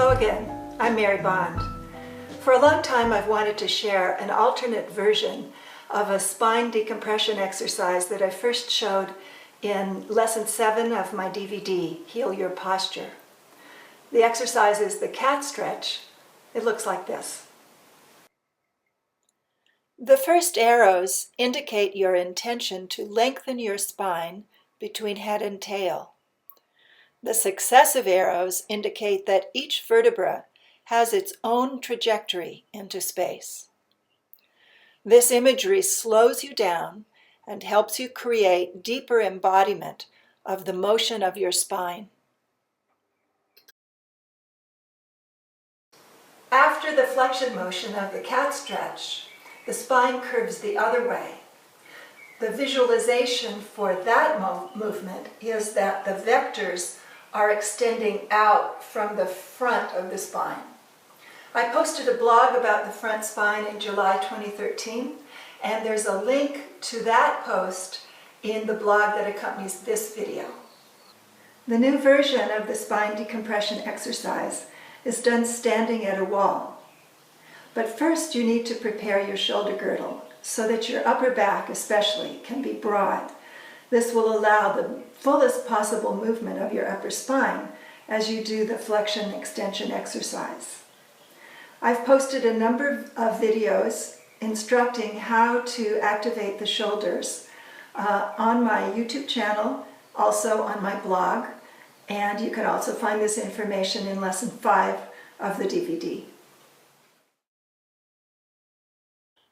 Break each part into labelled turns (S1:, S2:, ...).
S1: Hello again, I'm Mary Bond. For a long time I've wanted to share an alternate version of a spine decompression exercise that I first showed in lesson 7 of my DVD, Heal Your Posture. The exercise is the cat stretch. It looks like this. The first arrows indicate your intention to lengthen your spine between head and tail. The successive arrows indicate that each vertebra has its own trajectory into space. This imagery slows you down and helps you create deeper embodiment of the motion of your spine. After the flexion motion of the cat stretch, the spine curves the other way. The visualization for that movement is that the vectors are extending out from the front of the spine. I posted a blog about the front spine in July 2013, and there's a link to that post in the blog that accompanies this video. The new version of the spine decompression exercise is done standing at a wall. But first you need to prepare your shoulder girdle so that your upper back especially can be broad. This will allow the fullest possible movement of your upper spine as you do the flexion extension exercise. I've posted a number of videos instructing how to activate the shoulders on my YouTube channel, also on my blog, and you can also find this information in lesson 5 of the DVD.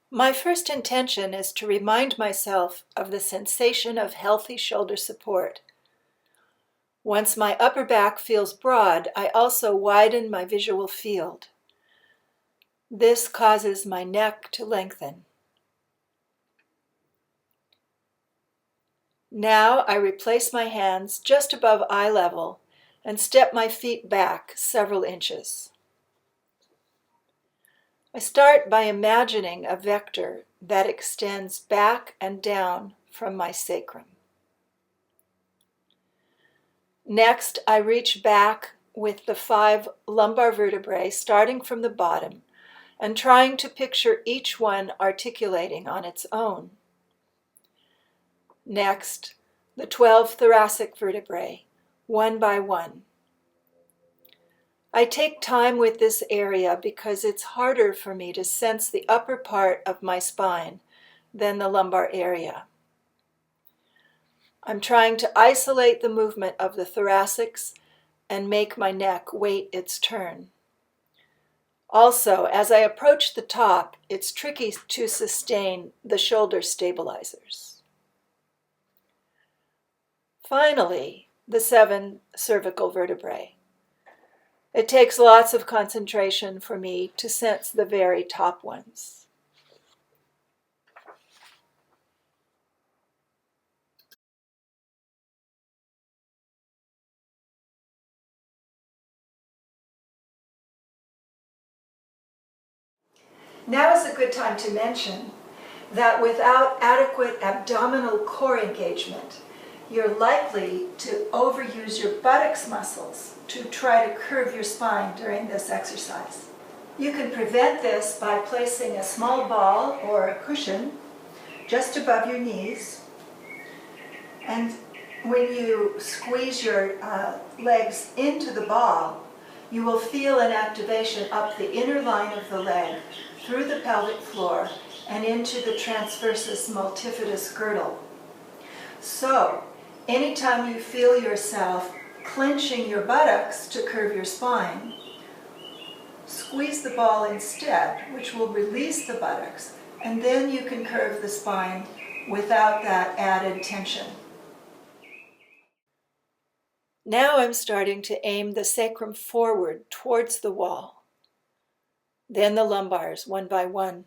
S1: My first intention is to remind myself of the sensation of healthy shoulder support. Once my upper back feels broad, I also widen my visual field. This causes my neck to lengthen. Now I replace my hands just above eye level and step my feet back several inches. I start by imagining a vector that extends back and down from my sacrum. Next, I reach back with the 5 lumbar vertebrae starting from the bottom and trying to picture each one articulating on its own. Next, the 12 thoracic vertebrae, one by one. I take time with this area because it's harder for me to sense the upper part of my spine than the lumbar area. I'm trying to isolate the movement of the thoracics and make my neck wait its turn. Also, as I approach the top, it's tricky to sustain the shoulder stabilizers. Finally, the 7 cervical vertebrae. It takes lots of concentration for me to sense the very top ones. Now is a good time to mention that without adequate abdominal core engagement, you're likely to overuse your buttocks muscles to try to curve your spine during this exercise. You can prevent this by placing a small ball or a cushion just above your knees, and when you squeeze your legs into the ball, you will feel an activation up the inner line of the leg, through the pelvic floor, and into the transversus multifidus girdle. So, anytime you feel yourself clenching your buttocks to curve your spine, squeeze the ball instead, which will release the buttocks, and then you can curve the spine without that added tension. Now I'm starting to aim the sacrum forward towards the wall. Then the lumbars, one by one.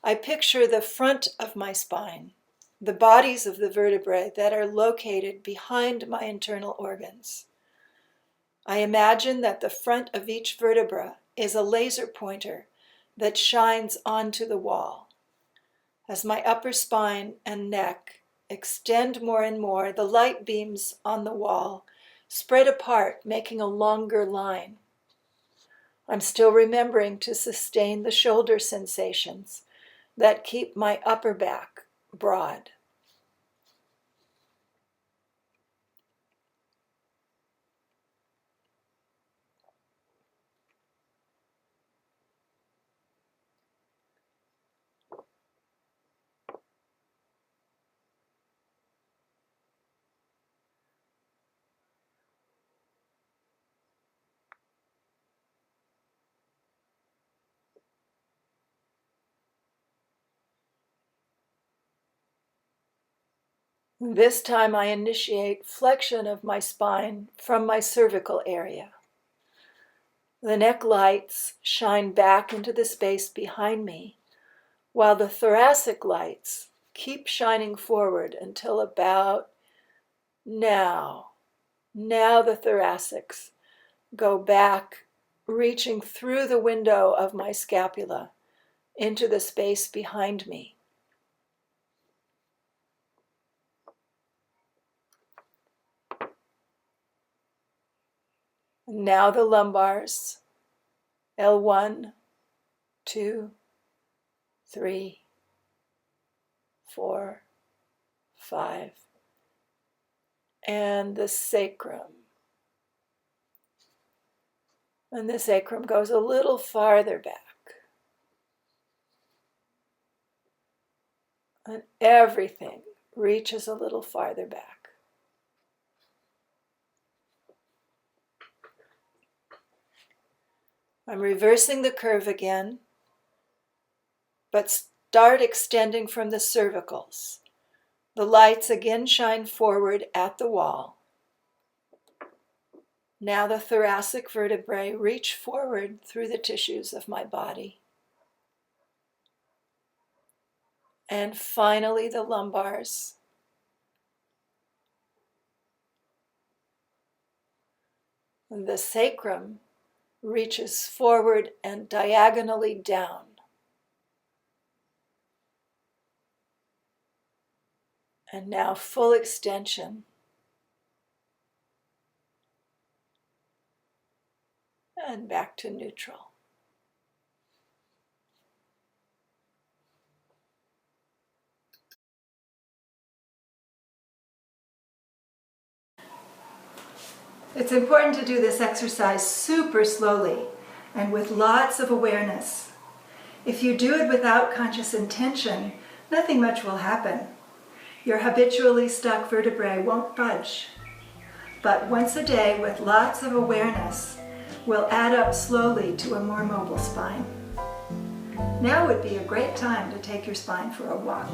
S1: I picture the front of my spine, the bodies of the vertebrae that are located behind my internal organs. I imagine that the front of each vertebra is a laser pointer that shines onto the wall. As my upper spine and neck extend more and more, the light beams on the wall spread apart, making a longer line. I'm still remembering to sustain the shoulder sensations that keep my upper back broad. This time I initiate flexion of my spine from my cervical area. The neck lights shine back into the space behind me, while the thoracic lights keep shining forward until about now. Now the thoracics go back, reaching through the window of my scapula into the space behind me. Now the lumbars, L1, 2, 3, 4, 5, and the sacrum. And the sacrum goes a little farther back. And everything reaches a little farther back. I'm reversing the curve again, but start extending from the cervicals. The lights again shine forward at the wall. Now the thoracic vertebrae reach forward through the tissues of my body. And finally the lumbars. The sacrum reaches forward and diagonally down. And now full extension. And back to neutral. It's important to do this exercise super slowly and with lots of awareness. If you do it without conscious intention, nothing much will happen. Your habitually stuck vertebrae won't budge. But once a day with lots of awareness will add up slowly to a more mobile spine. Now would be a great time to take your spine for a walk.